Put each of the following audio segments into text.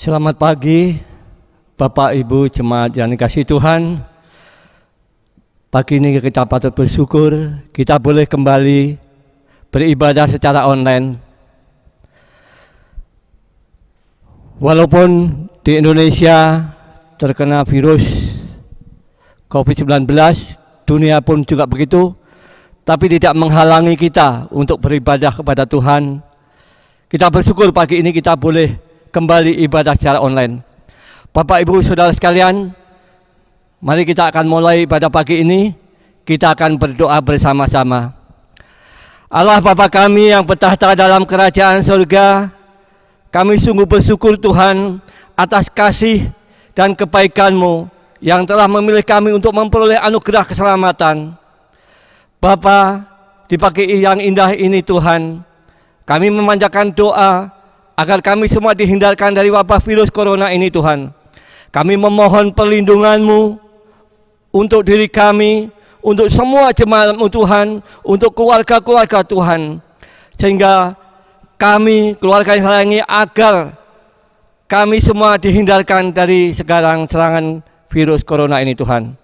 Selamat pagi, Bapak Ibu Jemaat yang dikasihi Tuhan. Pagi ini kita patut bersyukur kita boleh kembali beribadah secara online. Walaupun di Indonesia terkena virus COVID-19, dunia pun juga begitu, tapi tidak menghalangi kita untuk beribadah kepada Tuhan. Kita bersyukur pagi ini kita boleh kembali ibadah secara online. Bapak Ibu Saudara sekalian, mari kita akan mulai ibadah pagi ini. Kita akan berdoa bersama-sama. Allah Bapa kami yang bertahta dalam kerajaan surga, kami sungguh bersyukur Tuhan atas kasih dan kebaikan-Mu yang telah memilih kami untuk memperoleh anugerah keselamatan. Bapa, di pagi yang indah ini Tuhan, kami memanjatkan doa agar kami semua dihindarkan dari wabah virus corona ini Tuhan. Kami memohon perlindungan-Mu untuk diri kami, untuk semua jemaat-Mu Tuhan, untuk keluarga-keluarga Tuhan. Sehingga kami, keluarga yang sayangi, agar kami semua dihindarkan dari serangan virus corona ini Tuhan.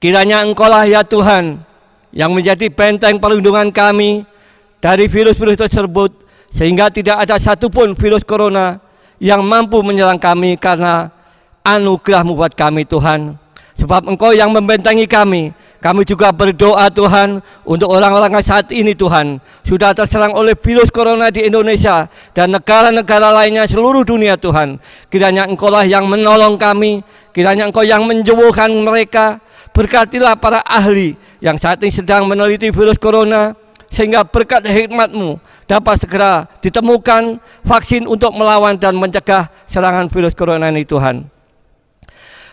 Kiranya Engkau-lah ya Tuhan yang menjadi benteng perlindungan kami dari virus-virus tersebut, sehingga tidak ada satupun virus corona yang mampu menyerang kami karena anugerah-Mu buat kami Tuhan. Sebab Engkau yang membentengi kami. Kami juga berdoa Tuhan untuk orang-orang yang saat ini Tuhan sudah terserang oleh virus corona di Indonesia dan negara-negara lainnya seluruh dunia Tuhan. Kiranya Engkau-lah yang menolong kami, kiranya Engkau yang menjauhkan mereka. Berkatilah para ahli yang saat ini sedang meneliti virus corona, sehingga berkat hikmat-Mu dapat segera ditemukan vaksin untuk melawan dan mencegah serangan virus corona ini Tuhan.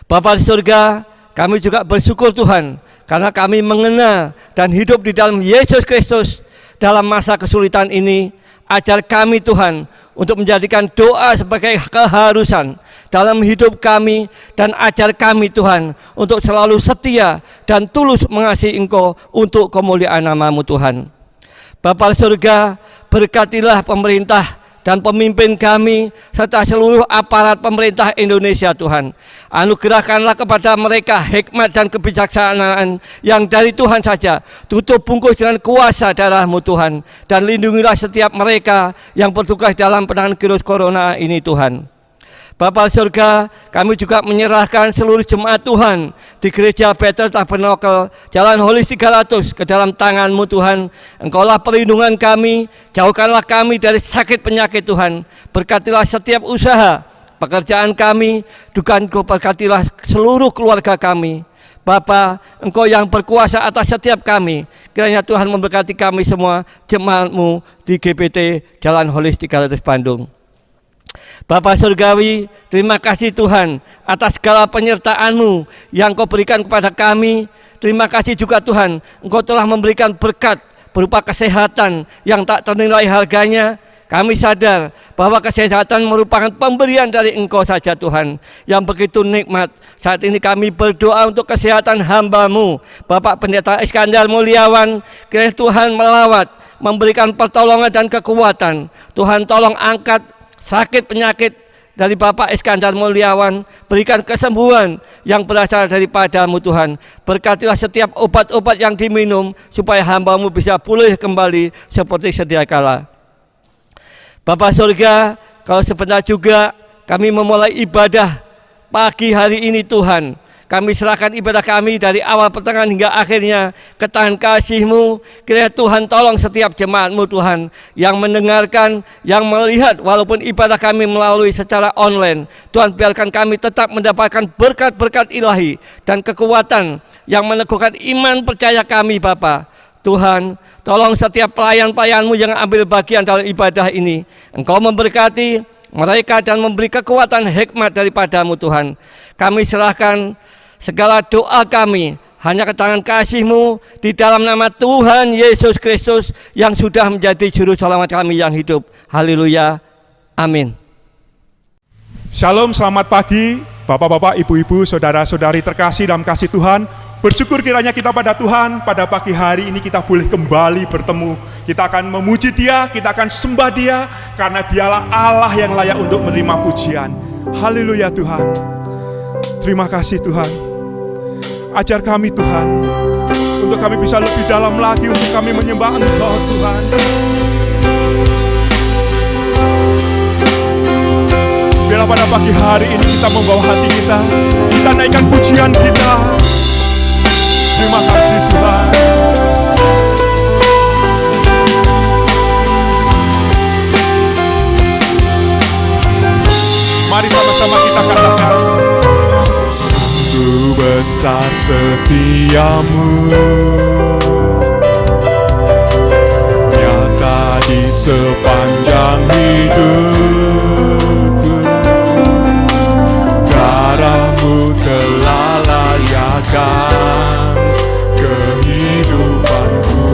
Bapa di surga, kami juga bersyukur Tuhan karena kami mengenal dan hidup di dalam Yesus Kristus dalam masa kesulitan ini. Ajar kami Tuhan untuk menjadikan doa sebagai keharusan dalam hidup kami, dan ajar kami Tuhan untuk selalu setia dan tulus mengasihi Engkau untuk kemuliaan nama-Mu Tuhan. Bapa surga, berkatilah pemerintah dan pemimpin kami serta seluruh aparat pemerintah Indonesia Tuhan. Anugerahkanlah kepada mereka hikmat dan kebijaksanaan yang dari Tuhan saja. Tutup bungkus dengan kuasa darah-Mu Tuhan, dan lindungilah setiap mereka yang bertugas dalam penanganan virus corona ini Tuhan. Bapa surga, kami juga menyerahkan seluruh jemaat Tuhan di gereja Bethel Tabernakel Jalan Holis 300 ke dalam tangan-Mu Tuhan. Engkau-lah perlindungan kami, jauhkanlah kami dari sakit penyakit Tuhan. Berkatilah setiap usaha, pekerjaan kami, juga Engkau berkatilah seluruh keluarga kami. Bapa, Engkau yang berkuasa atas setiap kami. Kiranya Tuhan memberkati kami semua, jemaat-Mu di GPT Jalan Holis 300 Bandung. Bapa surgawi, terima kasih Tuhan atas segala penyertaan-Mu yang Kau berikan kepada kami. Terima kasih juga Tuhan, Engkau telah memberikan berkat berupa kesehatan yang tak ternilai harganya. Kami sadar bahwa kesehatan merupakan pemberian dari Engkau saja Tuhan, yang begitu nikmat. Saat ini kami berdoa untuk kesehatan hamba-Mu, Bapak Pendeta Iskandar Mulyawan. Kiranya Tuhan melawat, memberikan pertolongan dan kekuatan. Tuhan tolong angkat sakit penyakit dari Bapak Iskandar Mulyawan, berikan kesembuhan yang berasal daripada-Mu Tuhan. Berkatilah setiap obat-obat yang diminum supaya hamba-Mu bisa pulih kembali seperti sedia kala. Bapa surga, kalau sebentar juga kami memulai ibadah pagi hari ini Tuhan. Kami serahkan ibadah kami dari awal pertengahan hingga akhirnya ke tangan kasih-Mu. Kiranya Tuhan tolong setiap jemaat-Mu Tuhan yang mendengarkan, yang melihat walaupun ibadah kami melalui secara online. Tuhan biarkan kami tetap mendapatkan berkat-berkat ilahi dan kekuatan yang meneguhkan iman percaya kami Bapa. Tuhan, tolong setiap pelayan-pelayan-Mu yang ambil bagian dalam ibadah ini. Engkau memberkati mereka dan memberi kekuatan hikmat daripada-Mu Tuhan. Kami serahkan segala doa kami hanya ke tangan kasih-Mu di dalam nama Tuhan Yesus Kristus yang sudah menjadi juru selamat kami yang hidup. Haleluya. Amin. Shalom, selamat pagi Bapak-bapak, ibu-ibu, saudara-saudari terkasih dalam kasih Tuhan. Bersyukur kiranya kita pada Tuhan, pada pagi hari ini kita boleh kembali bertemu. Kita akan memuji Dia, kita akan sembah Dia, karena Dialah Allah yang layak untuk menerima pujian. Haleluya Tuhan. Terima kasih Tuhan. Ajar kami Tuhan, untuk kami bisa lebih dalam lagi untuk kami menyembah Engkau Tuhan. Biarlah pada pagi hari ini kita membawa hati kita naikkan pujian kita. Terima kasih Tuhan. Mari sama-sama kita katakan, sungguh besar setiamu, nyata di sepanjang hidupku. Darahmu telah layakkan kehidupanku.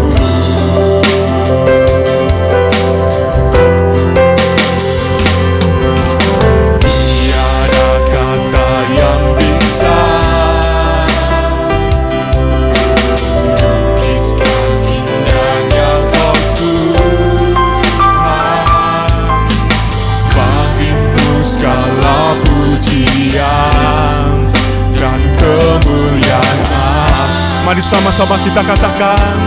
Tiada kata yang bisa melukiskan indahnya Kau Tuhan. Bagimu segala pujian dan kemuliaan. Mari sama-sama kita katakan,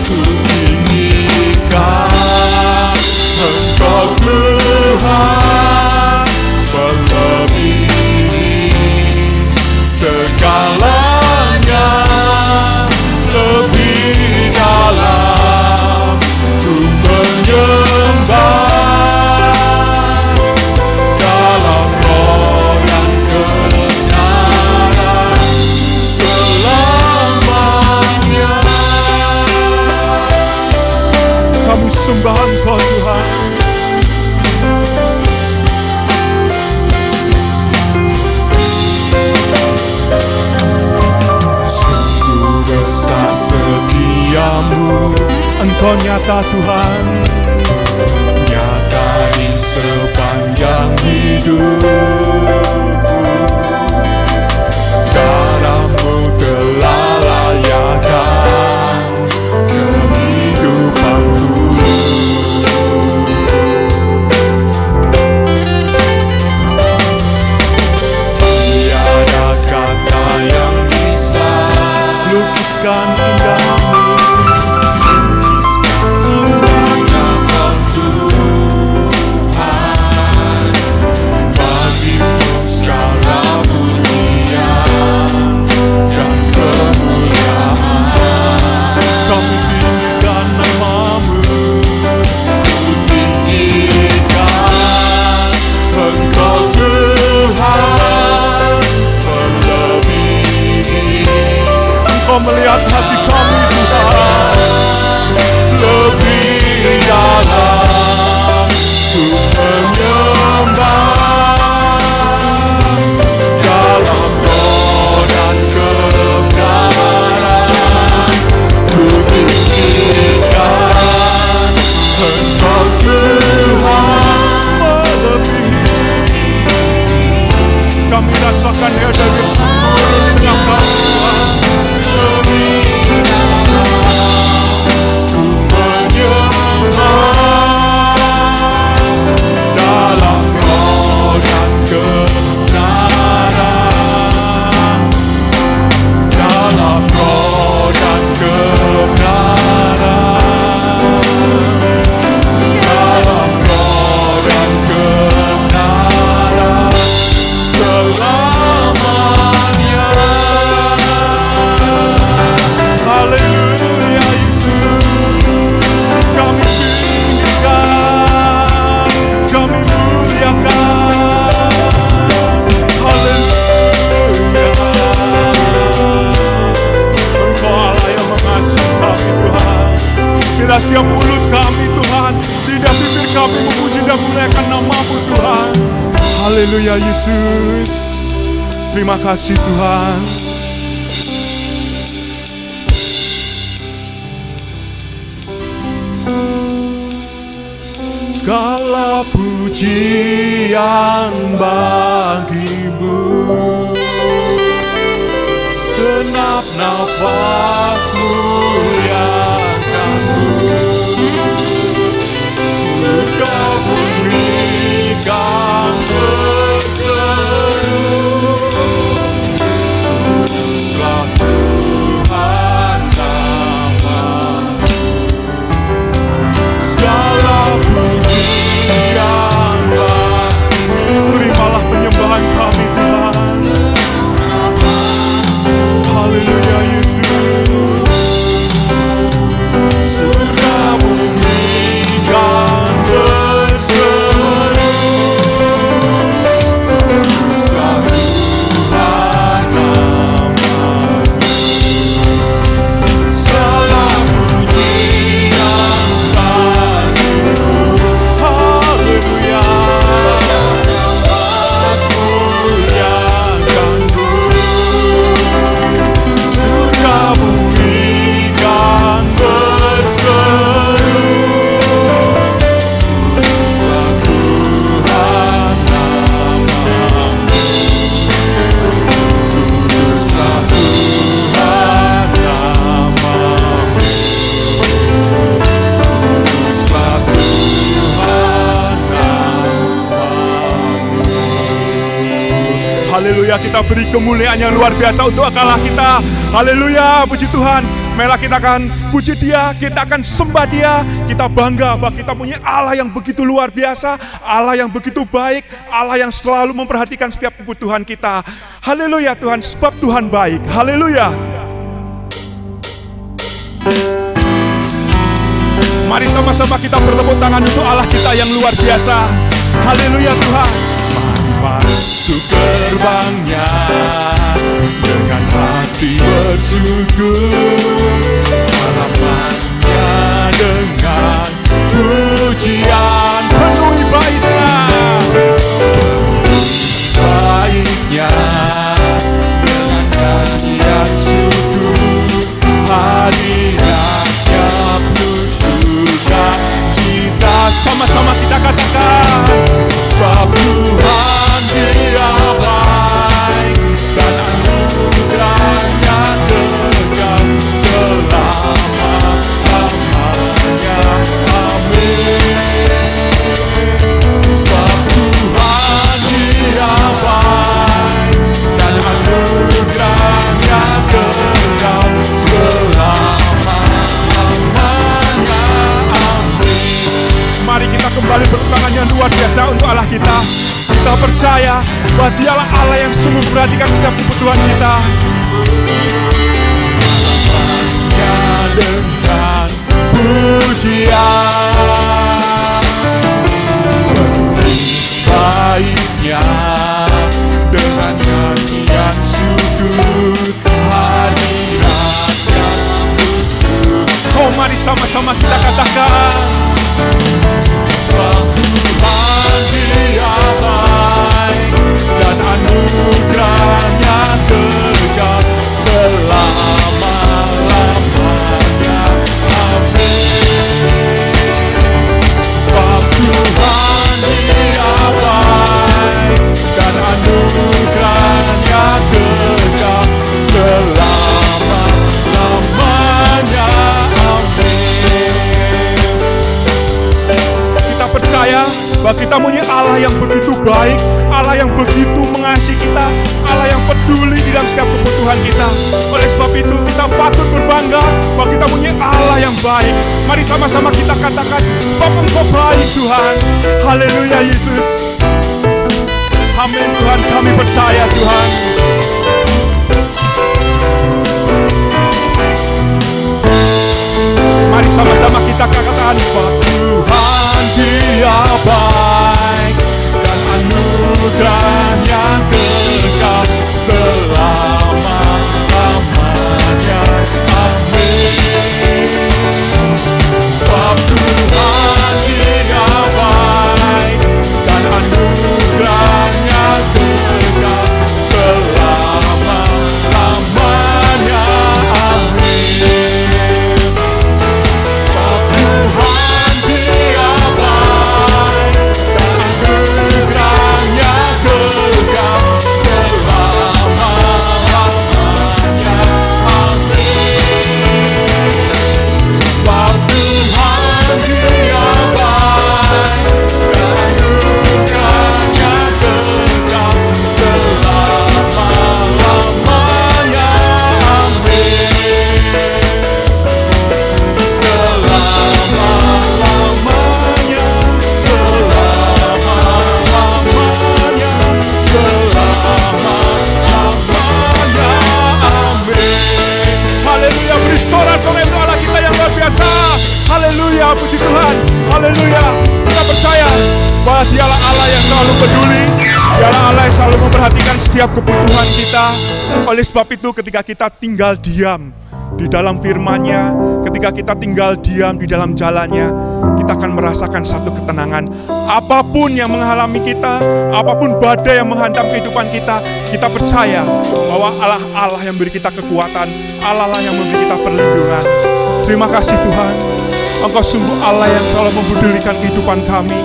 ku tinggikan Engkau Tuhan, melebihi segalanya, lebih dalam ku menyembah. Sembah Engkau Tuhan. Sungguh besar setiamu, Engkau nyata Tuhan, nyata di sepanjang hidupku. Darahmu telah layakkan kehidupanku. Lukiskan indahmu, lukiskan indahnya Kau Tuhan. Bagimu segala pujian dan kemuliaan. Kami tinggikan namamu, ku tinggikan Engkau Tuhan, melebihi. Kau melihat hati kami Tuhan, lebih dalam ku menyembah. Dalam roh dan kebenaran ku tinggikan Engkau Tuhan, melebihi. Kami rasakan ya dari yang Kau Tuhan. Dalam roh dan kebenaran, dalam roh dan kebenaran, dalam roh dan kebenaran selamanya. Haleluya Yesus, kami tinggikan, kami muliakan. Haleluya, Engkau Allah yang mengasihi kami Tuhan. Bila setiap mulut kami Tuhan, lidah bibir kami memuji dan memuliakan nama-Mu Tuhan. Haleluya Yesus, terima kasih Tuhan. Segala pujian bagi-Mu, nafasmu yang surga bumi kan berseru, setelah Tuhan namamu, segala pujian terimalah penyembahan kami Tuhan. Haleluya Yesus. Surga bumi kan berseru, setelah Tuhan namamu, segala pujian bagi-Mu. Haleluya. Surga bumi kan berseru, setelah Tuhan namamu, setelah Tuhan namamu, setelah Tuhan namamu. Haleluya, kita beri kemuliaan yang luar biasa untuk Allah kita. Haleluya, puji Tuhan. Marilah kita akan puji Dia, kita akan sembah Dia. Kita bangga bahwa kita punya Allah yang begitu luar biasa, Allah yang begitu baik, Allah yang selalu memperhatikan setiap kebutuhan kita. Haleluya Tuhan, sebab Tuhan baik. Haleluya. Mari sama-sama kita bertepuk tangan untuk Allah kita yang luar biasa. Haleluya Tuhan. Masuk gerbangnya dengan hati bersyukur, harapannya dengan pujian, penuhi baiknya dengan nyanyian syukur, hadiratnya penuh sukacita. Sama-sama kita katakan, sebab Tuhan Dia baik dan anugerahnya kekal selama-lamanya. Amin. Sebab Tuhan Dia baik dan anugerahnya kekal selama-lamanya. Amin. Mari kita kembali bertangan yang luar biasa untuk Allah kita. Kita percaya bahwa Dialah Allah yang sungguh perhatikan setiap kebutuhan kita. Dengan pujian, baiknya dengan nyanyian syukur, hadiratnya khusus. Oh, mari sama-sama kita katakan, Tuhan Dia baik dan anugerahnya kekal selama-lamanya. Amin. Sebab Tuhan Dia baik dan anugerahnya kekal selama-lamanya. Amin. Kita percaya bahwa kita punya Allah yang begitu baik, Allah yang begitu mengasihi kita, Allah yang peduli di dalam setiap kebutuhan kita. Oleh sebab itu kita patut berbangga bahwa kita punya Allah yang baik. Mari sama-sama kita katakan, sebab Engkau baik Tuhan. Haleluya Yesus. Amin Tuhan, kami percaya Tuhan. Mari sama-sama kita katakan, bahwa Tuhan Dia baik dan anugerahnya kekal selama-lamanya. Amin. Sebab Tuhan Dia baik dan anugerahnya kekal selama-lamanya. Amin. Sebab Tuhan Haleluya, beri sorak-sorai untuk Allah kita yang luar biasa. Haleluya, puji Tuhan. Haleluya, kita percaya bahwa dialah Allah yang selalu peduli, dialah Allah yang selalu memperhatikan setiap kebutuhan kita. Oleh sebab itu ketika kita tinggal diam di dalam firman-Nya, ketika kita tinggal diam di dalam jalannya, kita akan merasakan satu ketenangan. Apapun yang menghalangi kita, apapun badai yang menghantam kehidupan kita, kita percaya bahwa Allah yang memberi kita kekuatan, Allah lah yang memberi kita perlindungan. Terima kasih Tuhan, Engkau sungguh Allah yang selalu mempedulikan kehidupan kami.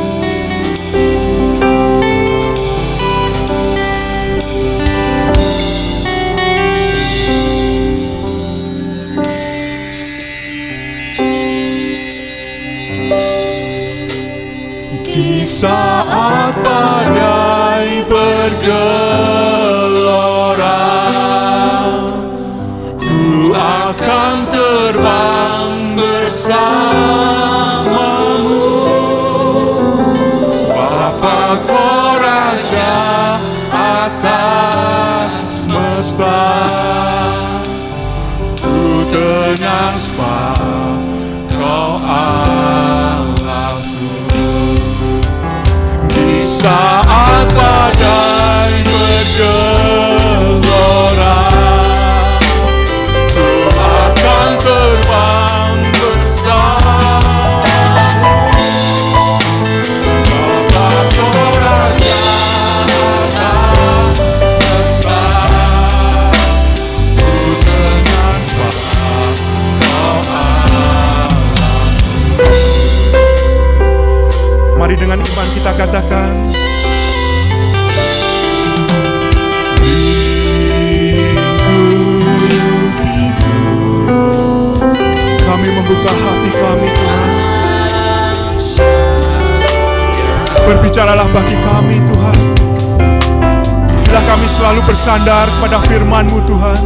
Di saat badai bergelora, ku akan terbang bersamamu. Bapa Kau Raja atas semesta, ku tenang sebab Kau Allahku. Di saat badai bergelora, ku akan terbang bersamamu. Bapa Kau Raja atas semesta, ku tenang sebab Kau Allahku. Mari dengan iman kita katakan, kami membuka hati kami Tuhan. Berbicaralah bagi kami Tuhan. Bila kami selalu bersandar pada firman-Mu Tuhan.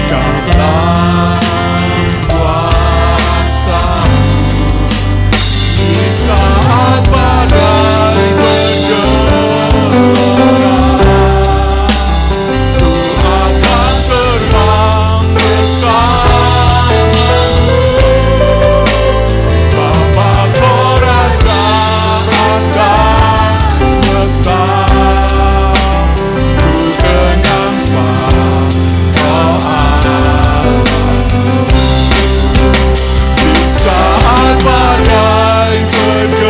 Dalam kuasa-Mu, di saat badai bergelora, ku akan terbang bersamamu. Bapa Kau Raja atas semesta, ku tenang sebab Kau Allahku. Di saat badai bergelora,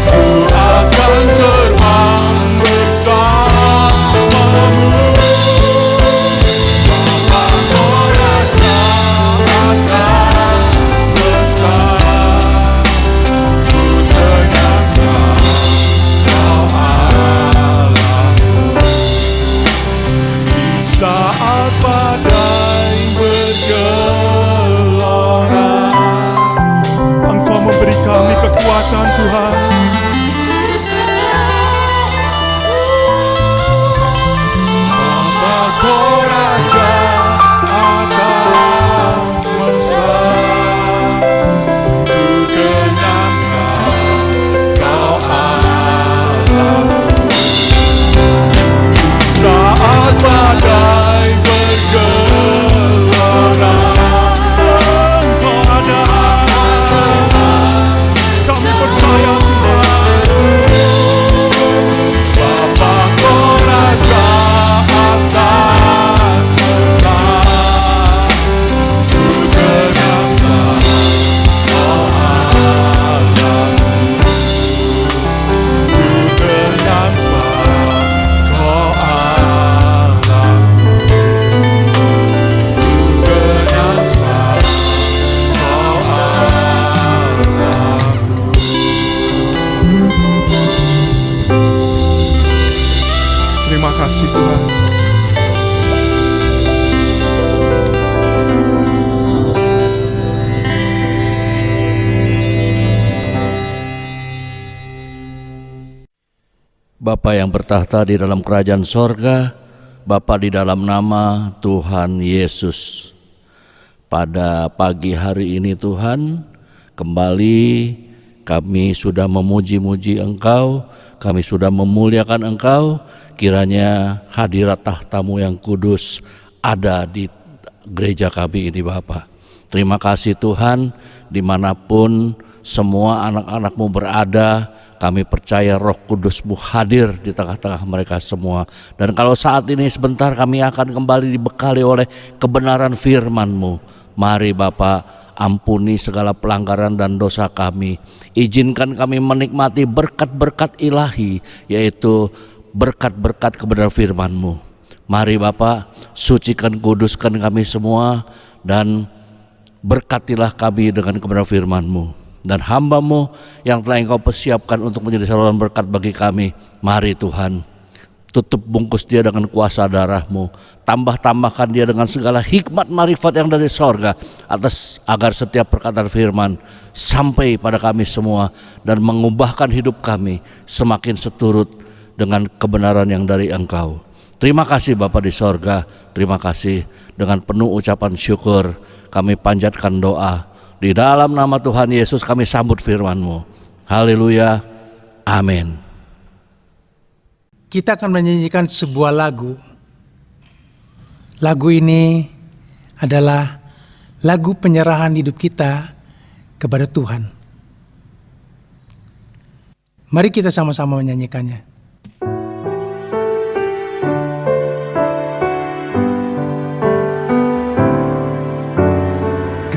ku akan terbang bersamamu. Bapa Kau Raja atas semesta, ku tenang sebab Kau Allahku. Di saat badai bergelora, Engkau memberi kami kekuatan Tuhan. Bapa Kau Raja atas semesta, ku tenang sebab Kau Allahku. Saat badai bergelora, Engkau ada. Kami percaya Tuhan. Bapa Kau Raja atas semesta, ku tenang sebab Kau Allahku. Ku tenang sebab Kau Allahku. Ku tenang sebab Kau Allahku. Terima kasih Tuhan. Bapa yang bertahta di dalam kerajaan sorga, Bapa di dalam nama Tuhan Yesus. Pada pagi hari ini Tuhan, kembali Kami sudah memuji-muji Engkau, kami sudah memuliakan Engkau. Kiranya hadirat tahta-Mu yang kudus ada di gereja kami ini Bapa. Terima kasih Tuhan, dimanapun semua anak-anak-Mu berada, kami percaya Roh Kudus-Mu hadir di tengah-tengah mereka semua. Dan kalau saat ini sebentar kami akan kembali dibekali oleh kebenaran firman-Mu. Mari Bapa, ampuni segala pelanggaran dan dosa kami. Izinkan kami menikmati berkat-berkat ilahi, yaitu berkat-berkat kebenaran firman-Mu. Mari Bapa, sucikan, kuduskan kami semua, dan berkatilah kami dengan kebenaran firman-Mu. Dan hamba-Mu yang telah Engkau persiapkan untuk menjadi saluran berkat bagi kami, mari Tuhan, tutup bungkus dia dengan kuasa darah-Mu. Tambahkan dia dengan segala hikmat marifat yang dari sorga, agar setiap perkataan firman sampai pada kami semua dan mengubahkan hidup kami semakin seturut dengan kebenaran yang dari Engkau. Terima kasih Bapa di sorga, terima kasih. Dengan penuh ucapan syukur kami panjatkan doa. Di dalam nama Tuhan Yesus kami sambut firman-Mu. Haleluya, amin. Kita akan menyanyikan sebuah lagu. Lagu ini adalah lagu penyerahan hidup kita kepada Tuhan. Mari kita sama-sama menyanyikannya.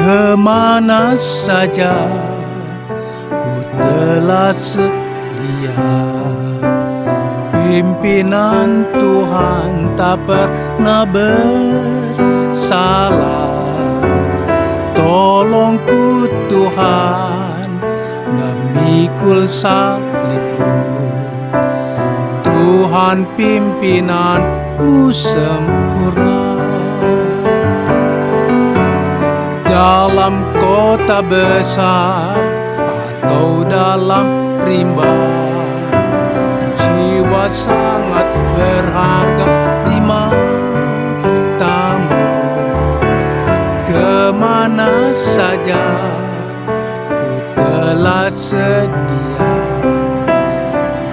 Kemana saja ku telah sedia, pimpinan Tuhan tak pernah bersalah. Tolongku Tuhan, memikul salibku. Tuhan pimpinanmu sempurna. Dalam kota besar atau dalam rimba, jiwa sangat berharga di matamu. Kemana saja ku telah sedia,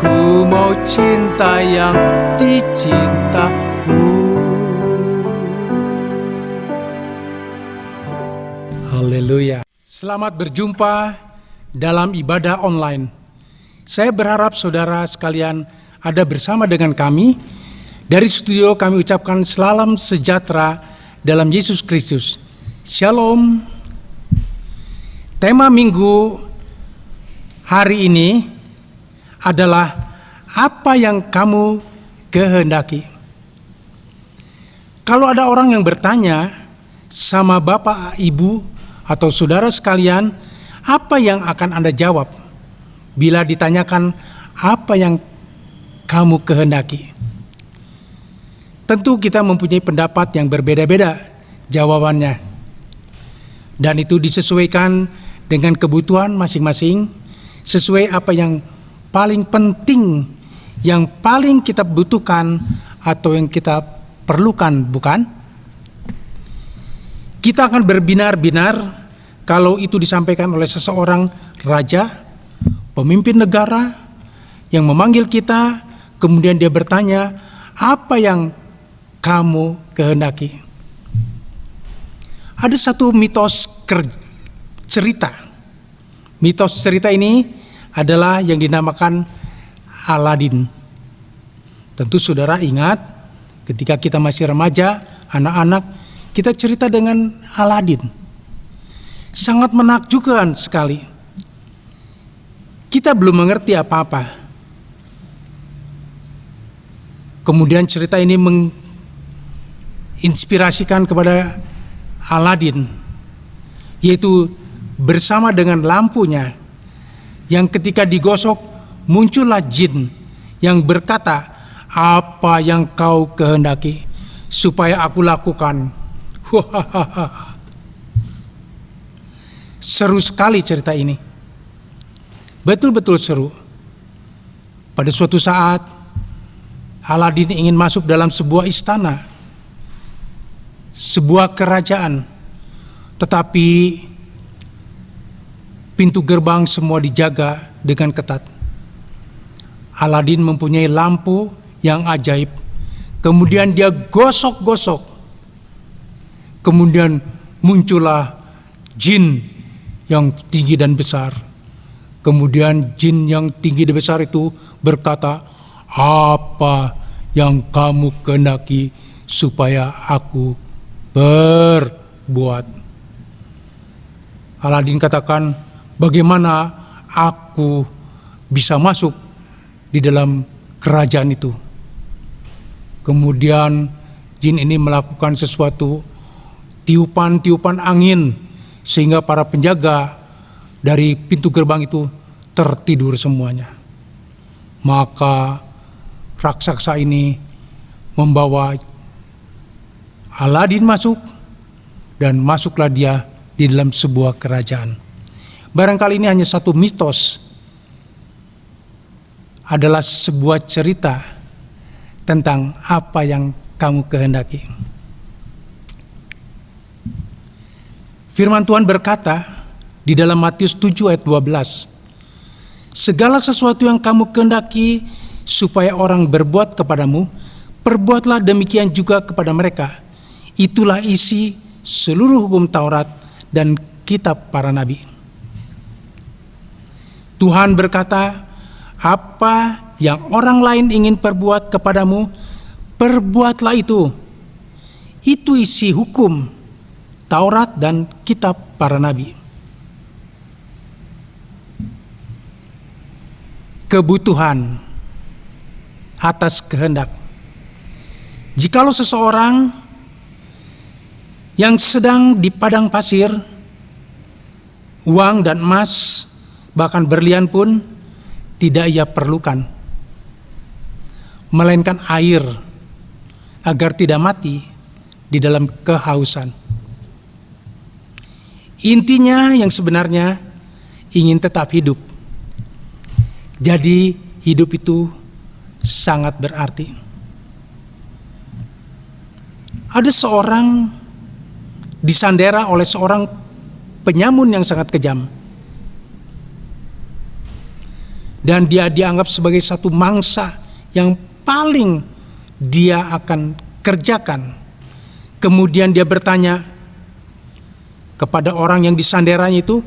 ku mau cinta yang dicintamu. Haleluya. Selamat berjumpa dalam ibadah online. Saya berharap saudara sekalian ada bersama dengan kami. Dari studio kami ucapkan salam sejahtera dalam Yesus Kristus. Shalom. Tema minggu hari ini adalah apa yang kamu kehendaki. Kalau ada orang yang bertanya sama Bapak, Ibu, atau saudara sekalian, apa yang akan Anda jawab bila ditanyakan apa yang kamu kehendaki? Tentu kita mempunyai pendapat yang berbeda-beda jawabannya, dan itu disesuaikan dengan kebutuhan masing-masing, sesuai apa yang paling penting, yang paling kita butuhkan atau yang kita perlukan, bukan? Kita akan berbinar-binar kalau itu disampaikan oleh seseorang raja, pemimpin negara yang memanggil kita, kemudian dia bertanya, apa yang kamu kehendaki? Ada satu mitos cerita. Mitos cerita ini adalah yang dinamakan Aladin. Tentu saudara ingat ketika kita masih remaja, anak-anak, kita cerita dengan Aladin. Sangat menakjubkan sekali. Kita belum mengerti apa-apa. Kemudian cerita ini menginspirasikan kepada Aladin, yaitu bersama dengan lampunya yang ketika digosok muncullah jin yang berkata, apa yang kau kehendaki supaya aku lakukan? Seru sekali cerita ini. Betul-betul seru. Pada suatu saat Aladin ingin masuk dalam sebuah istana, sebuah kerajaan, tetapi Pintu gerbang semua dijaga dengan ketat. Aladin mempunyai lampu yang ajaib. Kemudian dia gosok-gosok. Kemudian muncullah jin yang tinggi dan besar. Kemudian jin yang tinggi dan besar itu berkata, "Apa yang kamu kehendaki supaya aku berbuat?" Aladin katakan, "Bagaimana aku bisa masuk di dalam kerajaan itu?" Kemudian jin ini melakukan sesuatu tiupan-tiupan angin sehingga para penjaga dari pintu gerbang itu tertidur semuanya. Maka raksasa ini membawa Aladin masuk, dan masuklah dia di dalam sebuah kerajaan. Barangkali ini hanya satu mitos, adalah sebuah cerita tentang apa yang kamu kehendaki. Firman Tuhan berkata di dalam Matius 7 ayat 12, "Segala sesuatu yang kamu kehendaki supaya orang berbuat kepadamu, perbuatlah demikian juga kepada mereka. Itulah isi seluruh hukum Taurat dan kitab para nabi." Tuhan berkata, apa yang orang lain ingin perbuat kepadamu, perbuatlah itu. Itu isi hukum Taurat dan kitab para nabi. Kebutuhan atas kehendak. Jikalau seseorang yang sedang di padang pasir, uang dan emas, bahkan berlian pun tidak ia perlukan, melainkan air agar tidak mati di dalam kehausan. Intinya yang sebenarnya ingin tetap hidup. Jadi hidup itu sangat berarti. Ada seorang disandera oleh seorang penyamun yang sangat kejam. Dan dia dianggap sebagai satu mangsa yang paling dia akan kerjakan. Kemudian dia bertanya kepada orang yang disanderanya itu,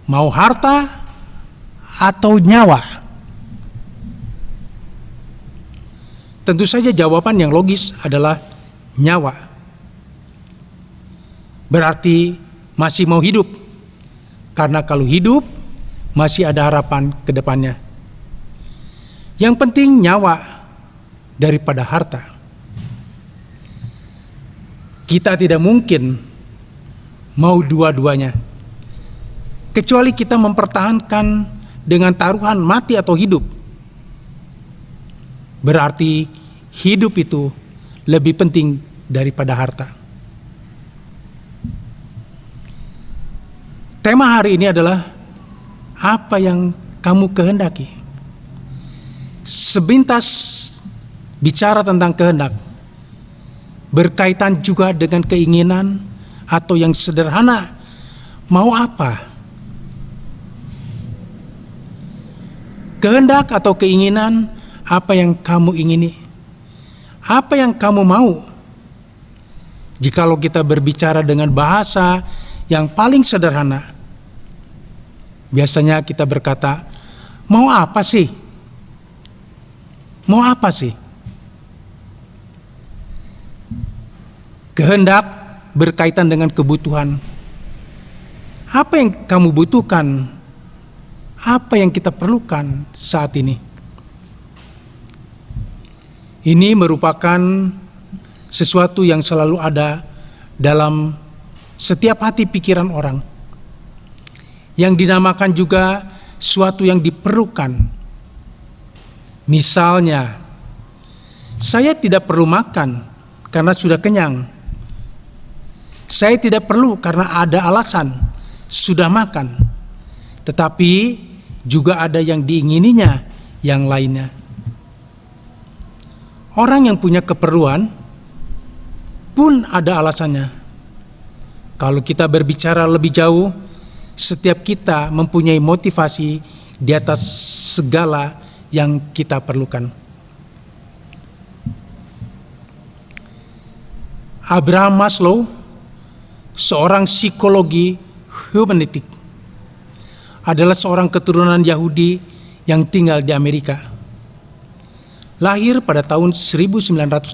mau harta atau nyawa? Tentu saja jawaban yang logis adalah nyawa. Berarti masih mau hidup. Karena kalau hidup masih ada harapan ke depannya. Yang penting nyawa daripada harta. Kita tidak mungkin mau dua-duanya. Kecuali kita mempertahankan dengan taruhan mati atau hidup. Berarti hidup itu lebih penting daripada harta. Tema hari ini adalah apa yang kamu kehendaki. Sebintas bicara tentang kehendak, berkaitan juga dengan keinginan atau yang sederhana, mau apa? Kehendak atau keinginan, apa yang kamu ingini? Apa yang kamu mau? Jikalau kita berbicara dengan bahasa yang paling sederhana, biasanya kita berkata, mau apa sih? Mau apa sih? Kehendak berkaitan dengan kebutuhan. Apa yang kamu butuhkan? Apa yang kita perlukan saat ini? Ini merupakan sesuatu yang selalu ada dalam setiap hati pikiran orang, yang dinamakan juga suatu yang diperlukan. Misalnya, saya tidak perlu makan karena sudah kenyang. Saya tidak perlu karena ada alasan, sudah makan. Tetapi juga ada yang diingininya yang lainnya. Orang yang punya keperluan pun ada alasannya. Kalau kita berbicara lebih jauh, setiap kita mempunyai motivasi di atas segala yang kita perlukan. Abraham Maslow, seorang psikologi humanistik, adalah seorang keturunan Yahudi yang tinggal di Amerika. Lahir pada tahun 1908,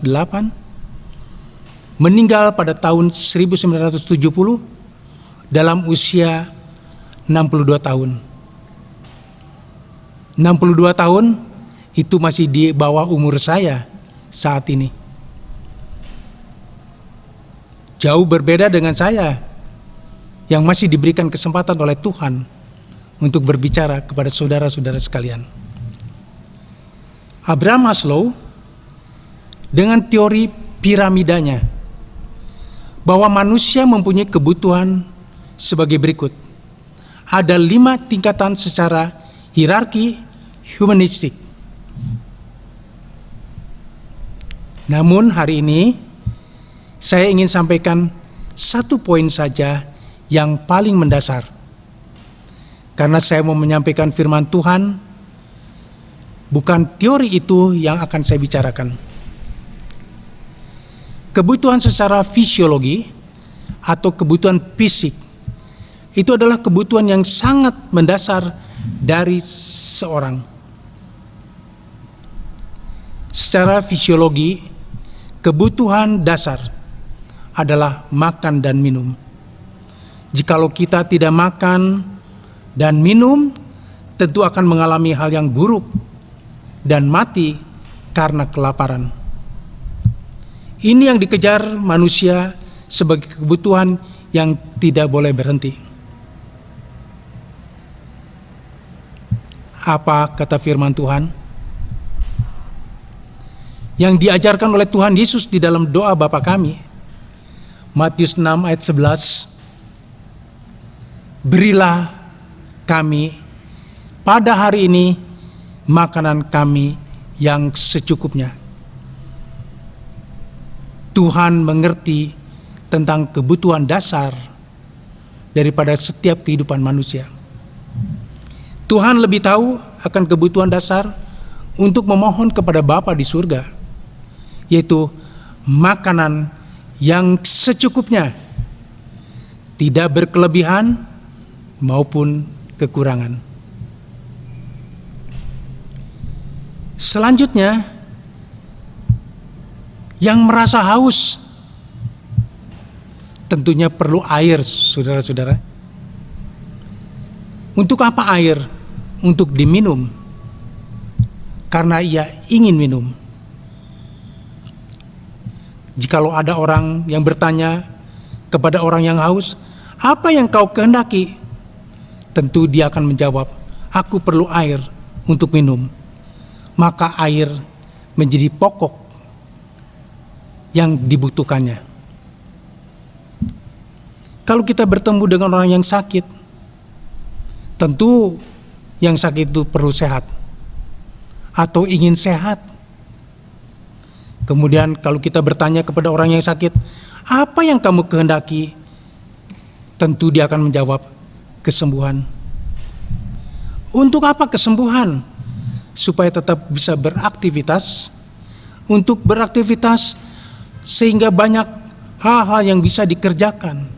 meninggal pada tahun 1970 dalam usia 62 tahun. 62 tahun itu masih di bawah umur saya saat ini. Jauh berbeda dengan saya yang masih diberikan kesempatan oleh Tuhan untuk berbicara kepada saudara-saudara sekalian. Abraham Maslow dengan teori piramidanya bahwa manusia mempunyai kebutuhan sebagai berikut. Ada 5 tingkatan secara hierarki humanistik. Namun hari ini saya ingin sampaikan satu poin saja yang paling mendasar. Karena saya mau menyampaikan firman Tuhan, bukan teori itu yang akan saya bicarakan. Kebutuhan secara fisiologi atau kebutuhan fisik itu adalah kebutuhan yang sangat mendasar dari seorang. Secara fisiologi, kebutuhan dasar adalah makan dan minum. Jikalau kita tidak makan dan minum, tentu akan mengalami hal yang buruk dan mati karena kelaparan. Ini yang dikejar manusia sebagai kebutuhan yang tidak boleh berhenti. Apa kata firman Tuhan? Yang diajarkan oleh Tuhan Yesus di dalam doa Bapa kami. Matius 6 ayat 11. Berilah kami pada hari ini makanan kami yang secukupnya. Tuhan mengerti tentang kebutuhan dasar daripada setiap kehidupan manusia. Tuhan lebih tahu akan kebutuhan dasar untuk memohon kepada Bapa di surga, yaitu makanan yang secukupnya, tidak berkelebihan maupun kekurangan. Selanjutnya, yang merasa haus tentunya perlu air, saudara-saudara. Untuk apa air? Untuk diminum, karena ia ingin minum. Jikalau ada orang yang bertanya kepada orang yang haus, apa yang kau kehendaki? Tentu dia akan menjawab, aku perlu air untuk minum. Maka air menjadi pokok yang dibutuhkannya. Kalau kita bertemu dengan orang yang sakit, tentu yang sakit itu perlu sehat atau ingin sehat. Kemudian kalau kita bertanya kepada orang yang sakit, apa yang kamu kehendaki? Tentu dia akan menjawab, kesembuhan. Untuk apa kesembuhan? Supaya tetap bisa beraktivitas. Untuk beraktivitas sehingga banyak hal-hal yang bisa dikerjakan.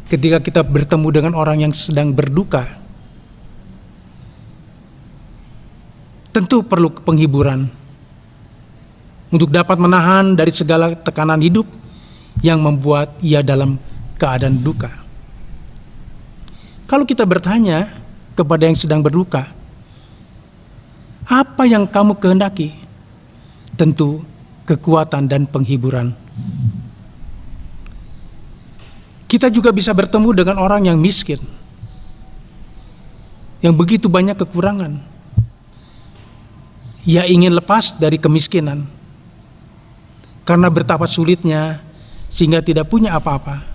Ketika kita bertemu dengan orang yang sedang berduka, tentu perlu penghiburan untuk dapat menahan dari segala tekanan hidup yang membuat ia dalam keadaan duka. Kalau kita bertanya kepada yang sedang berduka, apa yang kamu kehendaki? Tentu kekuatan dan penghiburan. Kita juga bisa bertemu dengan orang yang miskin, yang begitu banyak kekurangan. Ia ingin lepas dari kemiskinan karena betapa sulitnya sehingga tidak punya apa-apa.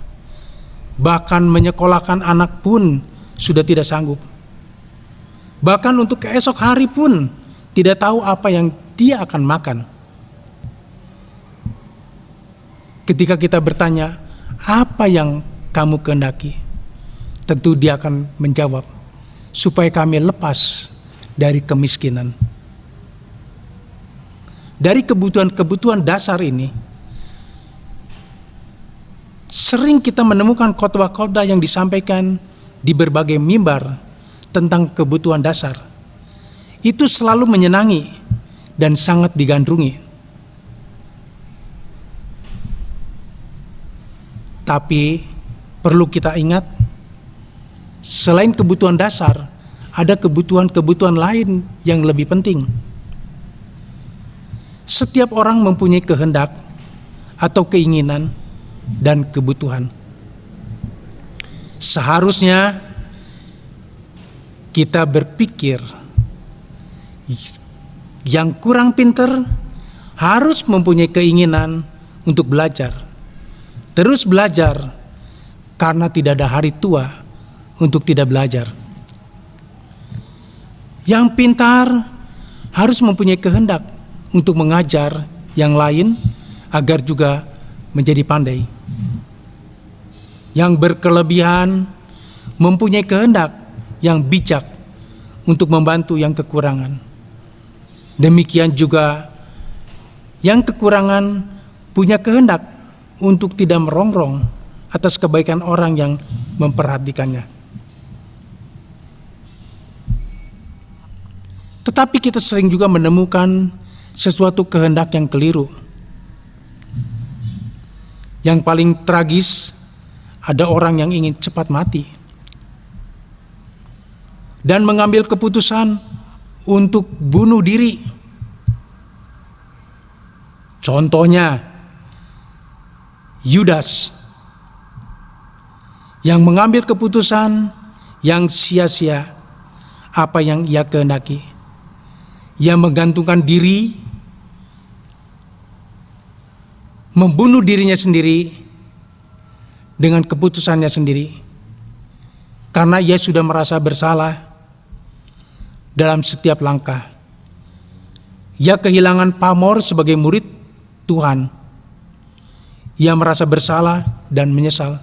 Bahkan menyekolahkan anak pun sudah tidak sanggup. Bahkan untuk keesok hari pun tidak tahu apa yang dia akan makan. Ketika kita bertanya, apa yang kamu kehendaki? Tentu Dia akan menjawab, supaya kami lepas dari kemiskinan. Dari kebutuhan-kebutuhan dasar ini, sering kita menemukan khotbah-khotbah yang disampaikan di berbagai mimbar tentang kebutuhan dasar. Itu selalu menyenangi dan sangat digandrungi. Tapi perlu kita ingat, selain kebutuhan dasar, ada kebutuhan-kebutuhan lain yang lebih penting. Setiap orang mempunyai kehendak atau keinginan dan kebutuhan. Seharusnya kita berpikir, yang kurang pintar harus mempunyai keinginan untuk belajar, terus belajar, karena tidak ada hari tua untuk tidak belajar. Yang pintar harus mempunyai kehendak untuk mengajar yang lain agar juga menjadi pandai. Yang berkelebihan mempunyai kehendak yang bijak untuk membantu yang kekurangan. Demikian juga yang kekurangan punya kehendak untuk tidak merongrong atas kebaikan orang yang memperhatikannya. Tetapi kita sering juga menemukan sesuatu kehendak yang keliru. Yang paling tragis, ada orang yang ingin cepat mati dan mengambil keputusan untuk bunuh diri. Contohnya Yudas yang mengambil keputusan yang sia-sia apa yang ia kehendaki. Ia menggantungkan diri, membunuh dirinya sendiri dengan keputusannya sendiri, karena ia sudah merasa bersalah dalam setiap langkah. Ia kehilangan pamor sebagai murid Tuhan. Ia merasa bersalah dan menyesal.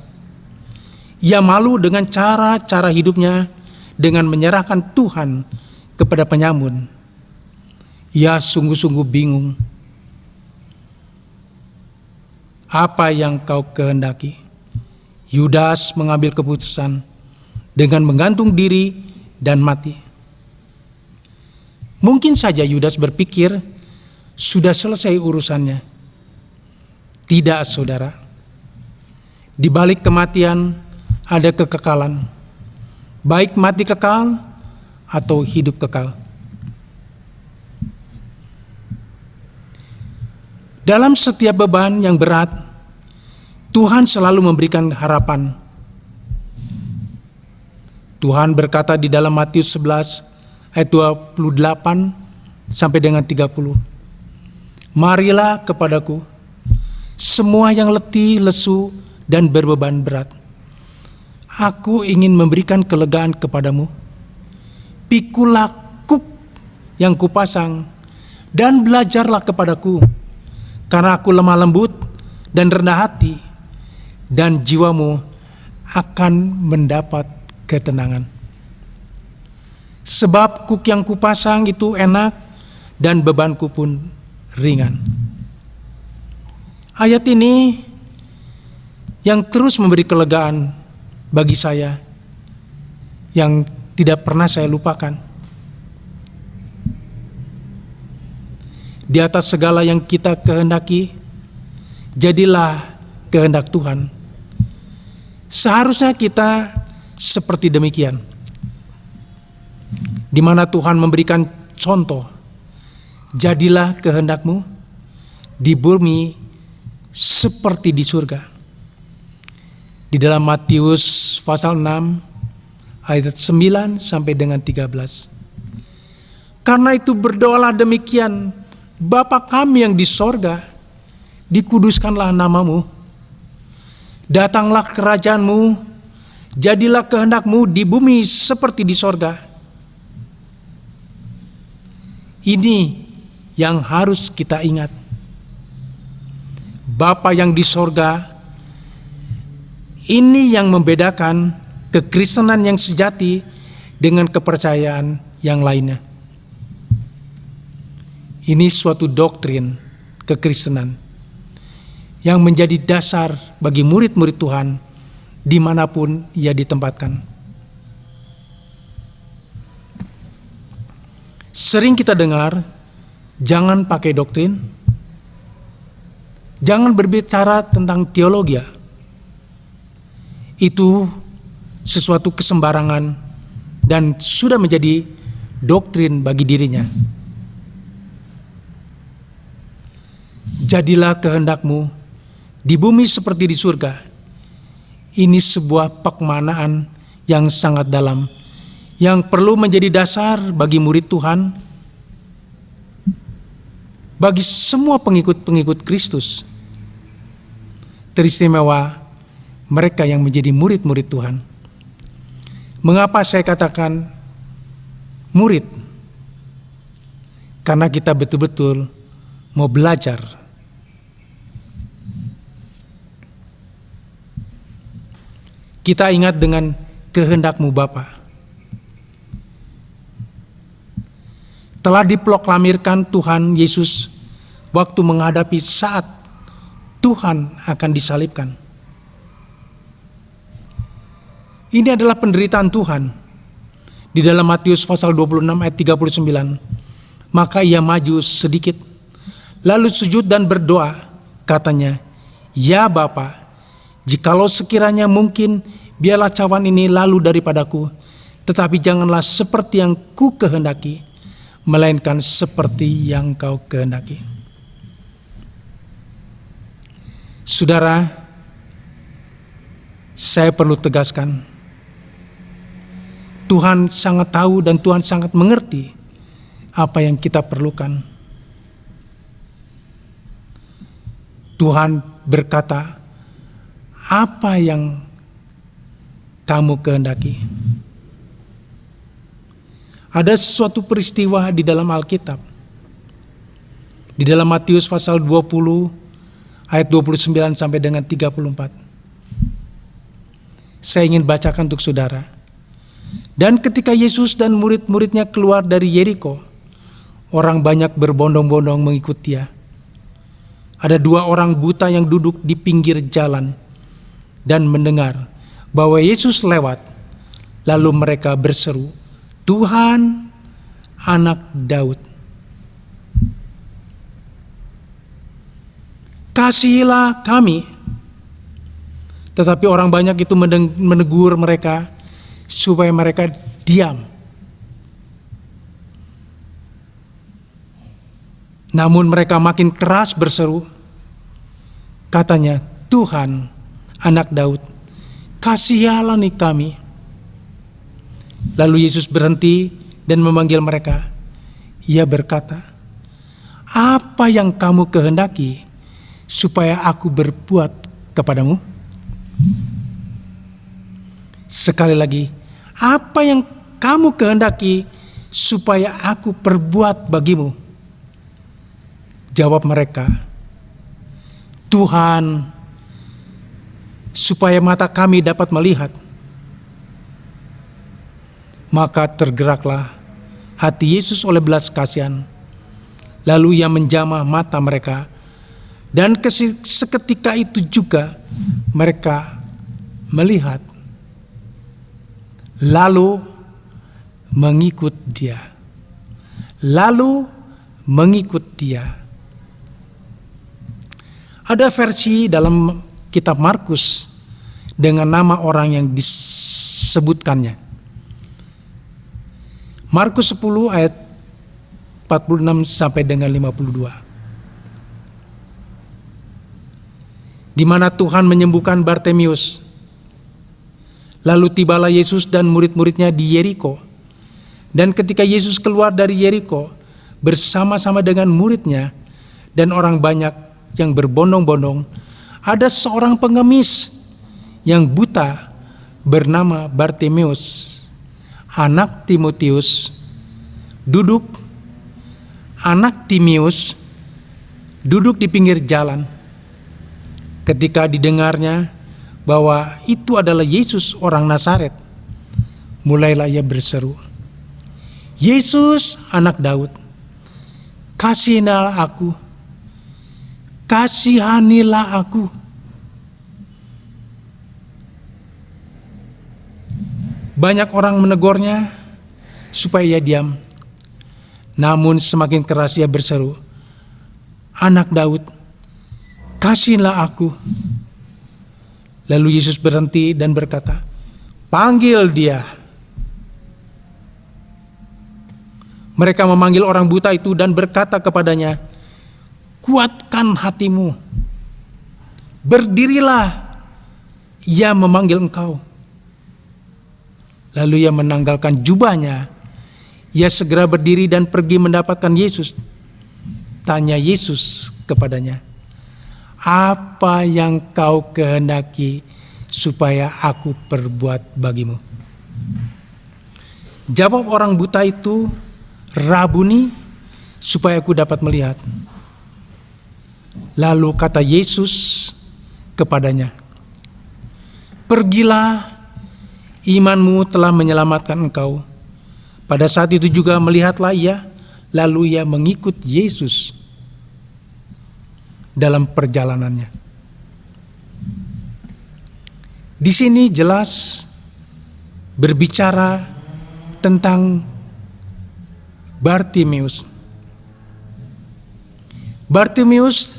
Ia malu dengan cara-cara hidupnya dengan menyerahkan Tuhan kepada penyamun. Ia sungguh-sungguh bingung. Apa yang kau kehendaki? Yudas mengambil keputusan dengan menggantung diri dan mati. Mungkin saja Yudas berpikir sudah selesai urusannya. Tidak, saudara. Di balik kematian ada kekekalan, baik mati kekal atau hidup kekal. Dalam setiap beban yang berat, Tuhan selalu memberikan harapan. Tuhan berkata di dalam Matius 11 ayat 28 sampai dengan 30. Marilah kepadaku, semua yang letih, lesu, dan berbeban berat. Aku ingin memberikan kelegaan kepadamu. Pikulah kuk yang kupasang, dan belajarlah kepadaku, karena aku lemah lembut dan rendah hati, dan jiwamu akan mendapat ketenangan. Sebab kuk yang kupasang itu enak, dan bebanku pun ringan. Ayat ini yang terus memberi kelegaan bagi saya, yang tidak pernah saya lupakan. Di atas segala yang kita kehendaki, jadilah kehendak Tuhan. Seharusnya kita seperti demikian, di mana Tuhan memberikan contoh, jadilah kehendakmu di bumi seperti di surga. Di dalam Matius pasal 6 ayat 9 sampai dengan 13. Karena itu berdoalah demikian, Bapa kami yang di sorga, dikuduskanlah namamu, datanglah kerajaanmu, jadilah kehendakmu di bumi seperti di sorga. Ini yang harus kita ingat. Bapa yang di sorga Ini yang membedakan kekristenan yang sejati dengan kepercayaan yang lainnya. Ini suatu doktrin kekristenan yang menjadi dasar bagi murid-murid Tuhan dimanapun ia ditempatkan. Sering kita dengar, jangan pakai doktrin, jangan berbicara tentang teologi. Itu sesuatu kesembarangan dan sudah menjadi doktrin bagi dirinya. Jadilah kehendakmu di bumi seperti di surga. Ini sebuah pakmanaan yang sangat dalam, yang perlu menjadi dasar bagi murid Tuhan, bagi semua pengikut-pengikut Kristus. Teristimewa mereka yang menjadi murid-murid Tuhan. Mengapa saya katakan murid? Karena kita betul-betul mau belajar. Kita ingat dengan kehendakmu Bapa. Telah diproklamirkan Tuhan Yesus waktu menghadapi saat Tuhan akan disalibkan. Ini adalah penderitaan Tuhan. Di dalam Matius pasal 26 ayat 39, maka ia maju sedikit, lalu sujud dan berdoa, katanya, "Ya Bapa, jikalau sekiranya mungkin, biarlah cawan ini lalu daripadaku, tetapi janganlah seperti yang ku kehendaki, melainkan seperti yang kau kehendaki." Saudara, saya perlu tegaskan, Tuhan sangat tahu dan Tuhan sangat mengerti apa yang kita perlukan. Tuhan berkata, apa yang kamu kehendaki? Ada sesuatu peristiwa di dalam Alkitab. Di dalam Matius pasal 20 ayat 29 sampai dengan 34. Saya ingin bacakan untuk saudara. Dan ketika Yesus dan murid-muridnya keluar dari Yeriko, orang banyak berbondong-bondong mengikut dia. Ada 2 orang buta yang duduk di pinggir jalan dan mendengar bahwa Yesus lewat. Lalu mereka berseru, "Tuhan, Anak Daud, kasihilah kami." Tetapi orang banyak itu menegur mereka supaya mereka diam. Namun mereka makin keras berseru. Katanya, "Tuhan, Anak Daud, kasihilah kami." Lalu Yesus berhenti dan memanggil mereka. Ia berkata, "Apa yang kamu kehendaki supaya aku berbuat kepadamu?" Sekali lagi, apa yang kamu kehendaki supaya aku perbuat bagimu? Jawab mereka, "Tuhan, supaya mata kami dapat melihat." Maka tergeraklah hati Yesus oleh belas kasihan. Lalu ia menjamah mata mereka, dan seketika itu juga mereka melihat, lalu mengikut dia. Ada versi dalam kitab Markus dengan nama orang yang disebutkannya. Markus 10 ayat 46 sampai dengan 52. Di mana Tuhan menyembuhkan Bartimius. Lalu tibalah Yesus dan murid-muridnya di Yeriko. Dan ketika Yesus keluar dari Yeriko bersama-sama dengan muridnya dan orang banyak yang berbondong-bondong, ada seorang pengemis yang buta bernama Bartimius, anak Timius, duduk di pinggir jalan. Ketika didengarnya bahwa itu adalah Yesus orang Nazaret, mulailah ia berseru, "Yesus anak Daud, kasihanilah aku, kasihanilah aku." Banyak orang menegurnya supaya ia diam. Namun semakin keras ia berseru, "Anak Daud, kasihilah aku." Lalu Yesus berhenti dan berkata, "Panggil dia." Mereka memanggil orang buta itu dan berkata kepadanya, "Kuatkan hatimu, berdirilah, ia memanggil engkau." Lalu ia menanggalkan jubahnya. Ia segera berdiri dan pergi mendapatkan Yesus. Tanya Yesus kepadanya, "Apa yang kau kehendaki supaya aku perbuat bagimu?" Jawab orang buta itu, "Rabuni, supaya aku dapat melihat." Lalu kata Yesus kepadanya, "Pergilah, imanmu telah menyelamatkan engkau." Pada saat itu juga melihatlah ia, lalu ia mengikut Yesus dalam perjalanannya. Di sini jelas berbicara tentang Bartimeus. Bartimeus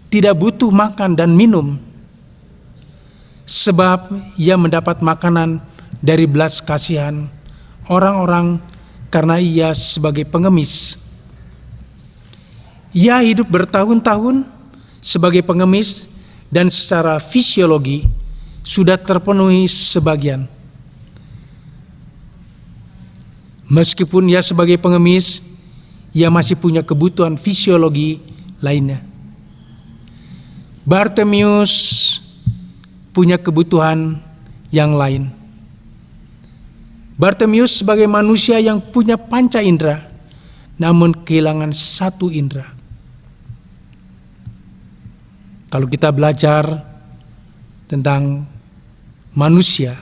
tidak butuh makan dan minum, sebab ia mendapat makanan dari belas kasihan orang-orang karena ia sebagai pengemis. Ia hidup bertahun-tahun sebagai pengemis dan secara fisiologi sudah terpenuhi sebagian. Meskipun ia sebagai pengemis, ia masih punya kebutuhan fisiologi lainnya. Bartimeus punya kebutuhan yang lain. Bartimeus sebagai manusia yang punya panca indera, namun kehilangan satu indera. Kalau kita belajar tentang manusia,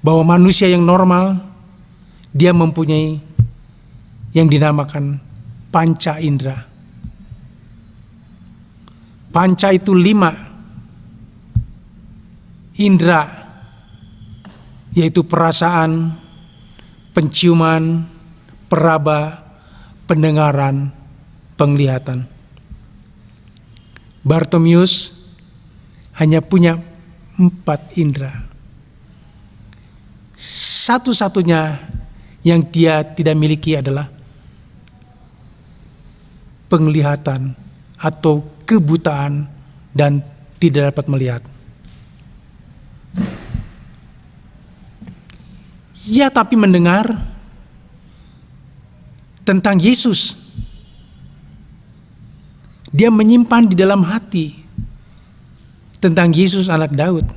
bahwa manusia yang normal, dia mempunyai yang dinamakan panca indera. Panca itu 5 indera, yaitu perasaan, penciuman, peraba, pendengaran, penglihatan. Bartimeus hanya punya 4 indera. Satu-satunya yang dia tidak miliki adalah penglihatan atau kebutaan dan tidak dapat melihat. Ia tapi mendengar tentang Yesus. Dia menyimpan di dalam hati tentang Yesus anak Daud.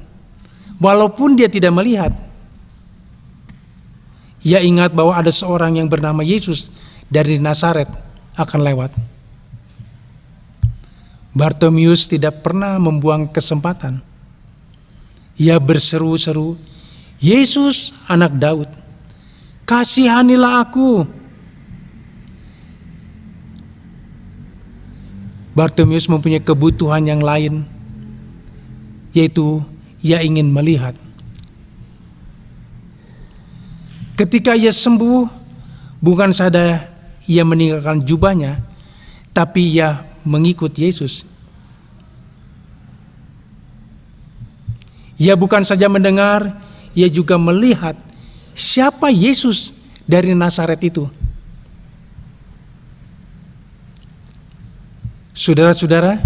Walaupun dia tidak melihat, ia ingat bahwa ada seorang yang bernama Yesus dari Nazaret akan lewat. Bartimeus tidak pernah membuang kesempatan. Ia berseru-seru, "Yesus anak Daud, kasihanilah aku." Bartimeus mempunyai kebutuhan yang lain, yaitu ia ingin melihat. Ketika ia sembuh, bukan saja ia meninggalkan jubahnya, tapi ia mengikut Yesus. Ia bukan saja mendengar, ia juga melihat siapa Yesus dari Nazaret itu. Saudara-saudara,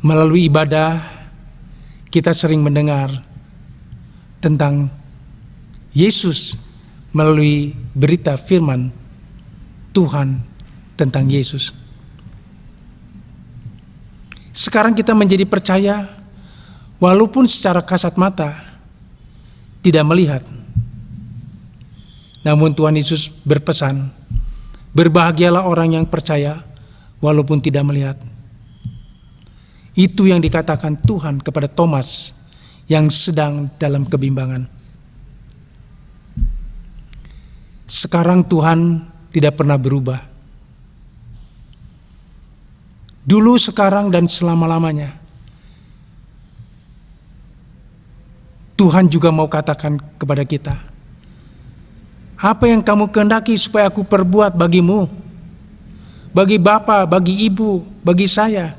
melalui ibadah kita sering mendengar tentang Yesus melalui berita firman Tuhan tentang Yesus. Sekarang kita menjadi percaya walaupun secara kasat mata tidak melihat. Namun Tuhan Yesus berpesan, berbahagialah orang yang percaya walaupun tidak melihat. Itu yang dikatakan Tuhan kepada Thomas yang sedang dalam kebimbangan. Sekarang Tuhan tidak pernah berubah. Dulu, sekarang, dan selama-lamanya. Tuhan juga mau katakan kepada kita, apa yang kamu kehendaki supaya aku perbuat bagimu, bagi Bapa, bagi Ibu, bagi saya.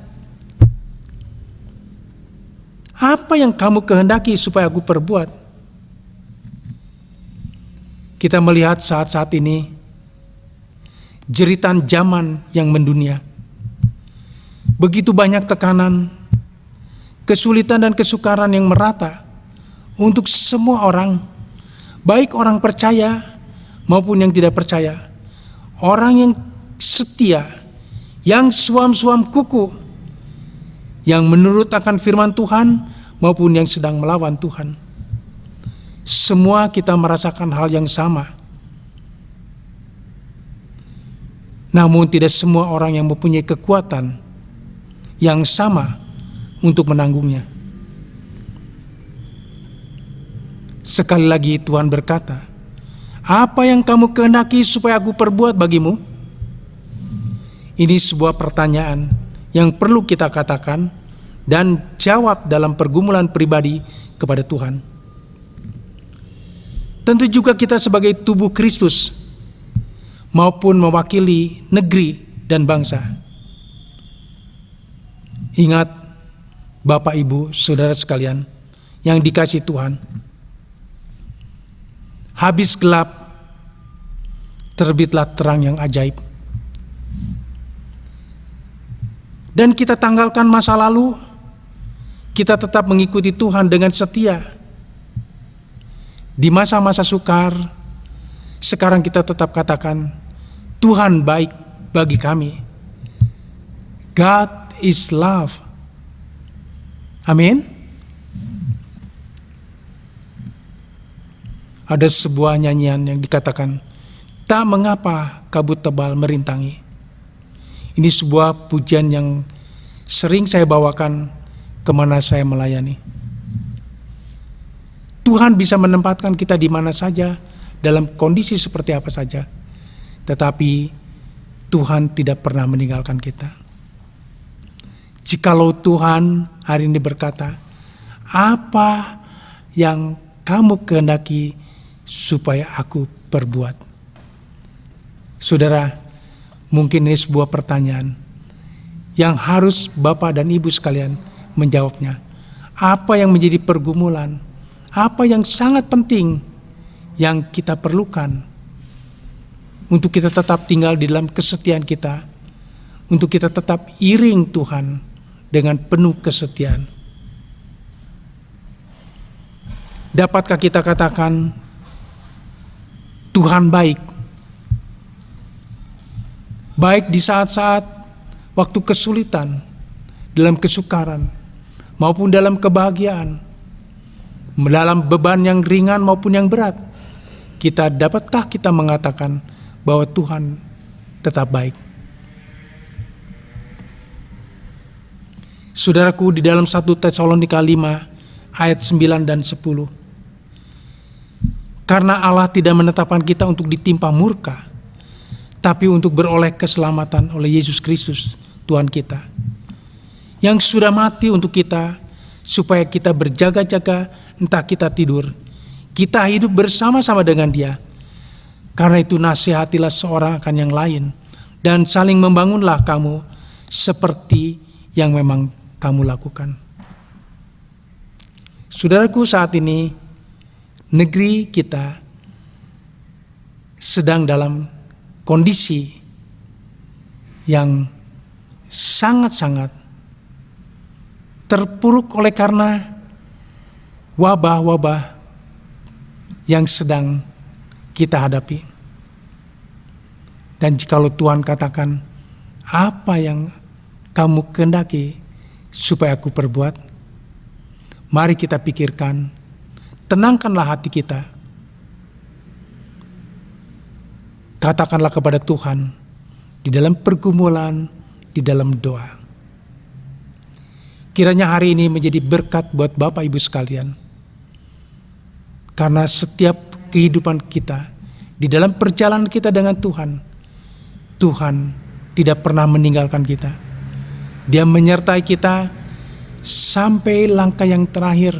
Apa yang kamu kehendaki supaya aku perbuat? Kita melihat saat-saat ini jeritan zaman yang mendunia. Begitu banyak tekanan, kesulitan dan kesukaran yang merata untuk semua orang, baik orang percaya maupun yang tidak percaya. Orang yang setia, yang suam-suam kuku, yang menurut akan firman Tuhan maupun yang sedang melawan Tuhan. Semua kita merasakan hal yang sama. Namun tidak semua orang yang mempunyai kekuatan yang sama untuk menanggungnya. Sekali lagi Tuhan berkata, apa yang kamu kehendaki supaya aku perbuat bagimu? Ini sebuah pertanyaan yang perlu kita katakan dan jawab dalam pergumulan pribadi kepada Tuhan. Tentu juga kita sebagai tubuh Kristus maupun mewakili negeri dan bangsa. Ingat, Bapak, Ibu, Saudara sekalian yang dikasihi Tuhan, habis gelap, terbitlah terang yang ajaib. Dan kita tanggalkan masa lalu, kita tetap mengikuti Tuhan dengan setia. Di masa-masa sukar, sekarang kita tetap katakan, Tuhan baik bagi kami. God is love. Amin. Ada sebuah nyanyian yang dikatakan, tak mengapa kabut tebal merintangi. Ini sebuah pujian yang sering saya bawakan kemana saya melayani. Tuhan bisa menempatkan kita di mana saja, dalam kondisi seperti apa saja. Tetapi Tuhan tidak pernah meninggalkan kita. Jikalau Tuhan hari ini berkata, apa yang kamu kehendaki supaya aku perbuat? Saudara, mungkin ini sebuah pertanyaan yang harus Bapak dan Ibu sekalian menjawabnya. Apa yang menjadi pergumulan? Apa yang sangat penting yang kita perlukan untuk kita tetap tinggal di dalam kesetiaan kita, untuk kita tetap iring Tuhan dengan penuh kesetiaan? Dapatkah kita katakan Tuhan baik? Baik di saat-saat waktu kesulitan, dalam kesukaran, maupun dalam kebahagiaan, dalam beban yang ringan maupun yang berat. Dapatkah kita mengatakan bahwa Tuhan tetap baik? Saudaraku, di dalam 1 Tesalonika 5 ayat 9 dan 10. Karena Allah tidak menetapkan kita untuk ditimpa murka, tapi untuk beroleh keselamatan oleh Yesus Kristus Tuhan kita, yang sudah mati untuk kita, supaya kita berjaga-jaga, entah kita tidur, kita hidup bersama-sama dengan Dia. Karena itu nasihatilah seorang akan yang lain, dan saling membangunlah kamu seperti yang memang kamu lakukan. Saudaraku, saat ini negeri kita sedang dalam kondisi yang sangat-sangat terpuruk oleh karena wabah-wabah yang sedang kita hadapi. Dan jikalau Tuhan katakan, apa yang kamu kehendaki supaya aku perbuat? Mari kita pikirkan, tenangkanlah hati kita. Katakanlah kepada Tuhan di dalam pergumulan, di dalam doa. Kiranya hari ini menjadi berkat buat Bapak Ibu sekalian. Karena setiap kehidupan kita, di dalam perjalanan kita dengan Tuhan, Tuhan tidak pernah meninggalkan kita. Dia menyertai kita sampai langkah yang terakhir.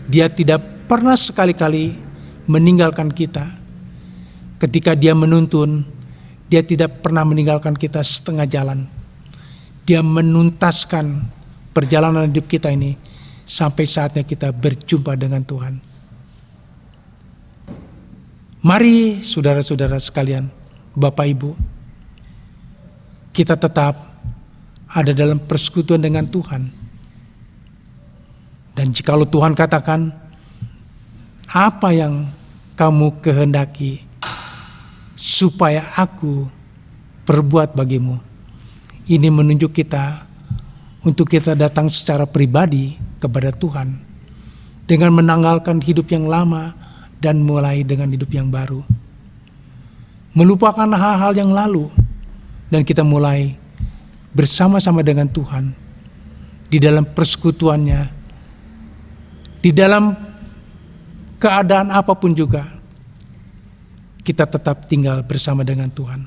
Dia tidak pernah sekali-kali meninggalkan kita. Ketika dia menuntun, dia tidak pernah meninggalkan kita setengah jalan. Dia menuntaskan perjalanan hidup kita ini sampai saatnya kita berjumpa dengan Tuhan. Mari saudara-saudara sekalian, Bapak Ibu, kita tetap ada dalam persekutuan dengan Tuhan. Dan jikalau Tuhan katakan, apa yang kamu kehendaki supaya aku perbuat bagimu, ini menunjuk kita untuk kita datang secara pribadi kepada Tuhan dengan menanggalkan hidup yang lama dan mulai dengan hidup yang baru. Melupakan hal-hal yang lalu dan kita mulai bersama-sama dengan Tuhan di dalam persekutuannya, di dalam keadaan apapun juga kita tetap tinggal bersama dengan Tuhan.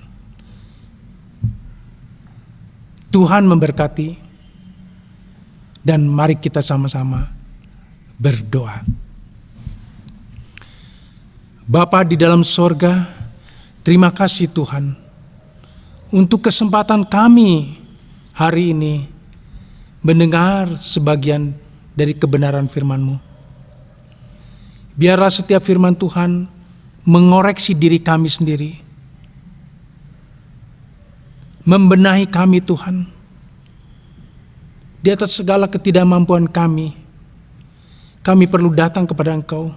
Tuhan memberkati, dan mari kita sama-sama berdoa. Bapa di dalam sorga, terima kasih Tuhan untuk kesempatan kami hari ini mendengar sebagian dari kebenaran firman-Mu. Biarlah setiap firman Tuhan mengoreksi diri kami sendiri, membenahi kami Tuhan, di atas segala ketidakmampuan kami perlu datang kepada Engkau.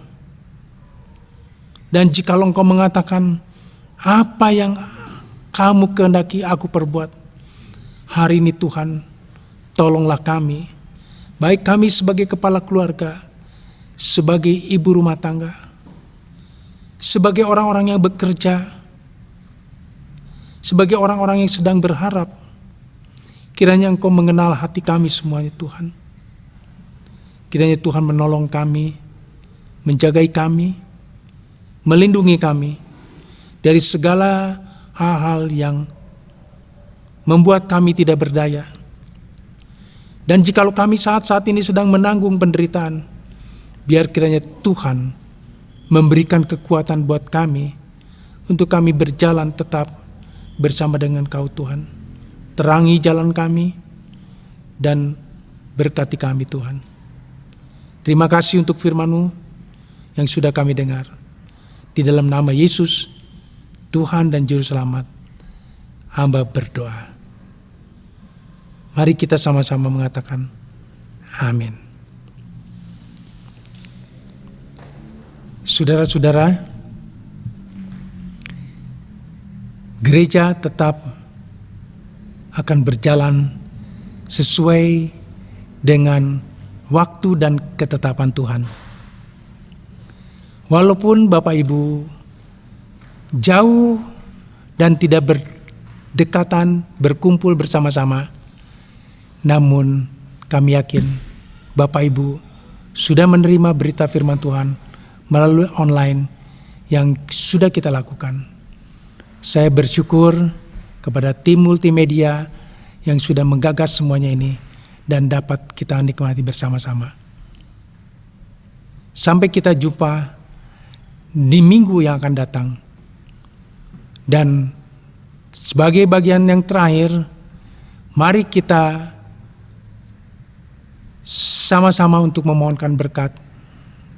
Dan jikalau Engkau mengatakan, apa yang kamu kehendaki aku perbuat, hari ini Tuhan, tolonglah kami, baik kami sebagai kepala keluarga, sebagai ibu rumah tangga, sebagai orang-orang yang bekerja, sebagai orang-orang yang sedang berharap. Kiranya Engkau mengenal hati kami semuanya Tuhan. Kiranya Tuhan menolong kami, menjagai kami, melindungi kami dari segala hal-hal yang membuat kami tidak berdaya. Dan jikalau kami saat-saat ini sedang menanggung penderitaan, biar kiranya Tuhan memberikan kekuatan buat kami untuk kami berjalan tetap bersama dengan Kau Tuhan. Terangi jalan kami dan berkati kami Tuhan. Terima kasih untuk firman-Mu yang sudah kami dengar. Di dalam nama Yesus, Tuhan dan Juru Selamat, hamba berdoa. Mari kita sama-sama mengatakan amin. Saudara-saudara, gereja tetap akan berjalan sesuai dengan waktu dan ketetapan Tuhan. Walaupun Bapak Ibu jauh dan tidak berdekatan berkumpul bersama-sama, namun kami yakin Bapak Ibu sudah menerima berita firman Tuhan melalui online yang sudah kita lakukan. Saya bersyukur kepada tim multimedia yang sudah menggagas semuanya ini dan dapat kita nikmati bersama-sama. Sampai kita jumpa di minggu yang akan datang. Dan sebagai bagian yang terakhir, mari kita sama-sama untuk memohonkan berkat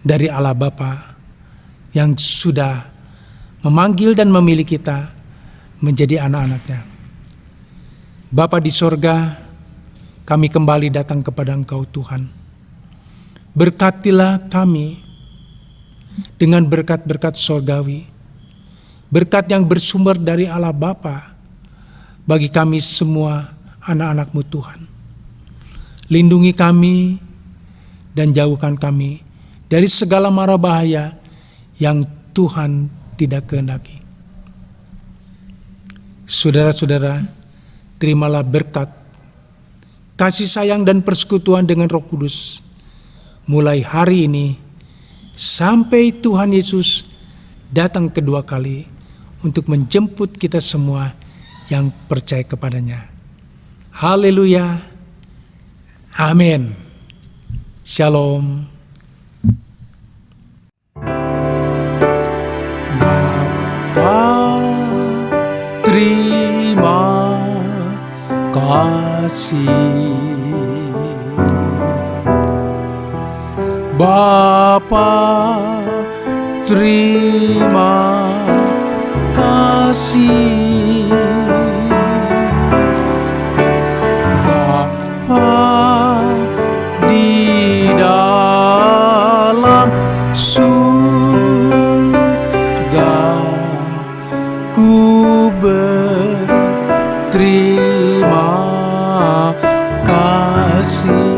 dari Allah Bapa yang sudah memanggil dan memilih kita menjadi anak-anaknya. Bapa di sorga, kami kembali datang kepada Engkau Tuhan. Berkatilah kami dengan berkat-berkat sorgawi, berkat yang bersumber dari Allah Bapa bagi kami semua anak-anak-Mu Tuhan. Lindungi kami dan jauhkan kami dari segala mara bahaya yang Tuhan tidak kehendaki. Saudara-saudara, terimalah berkat, kasih sayang dan persekutuan dengan Roh Kudus mulai hari ini sampai Tuhan Yesus datang kedua kali untuk menjemput kita semua yang percaya kepadanya. Haleluya. Amin. Shalom. Bapa, terima kasih. Bapa, terima kasih. Bapa di dalam surga, ku berterima kasih.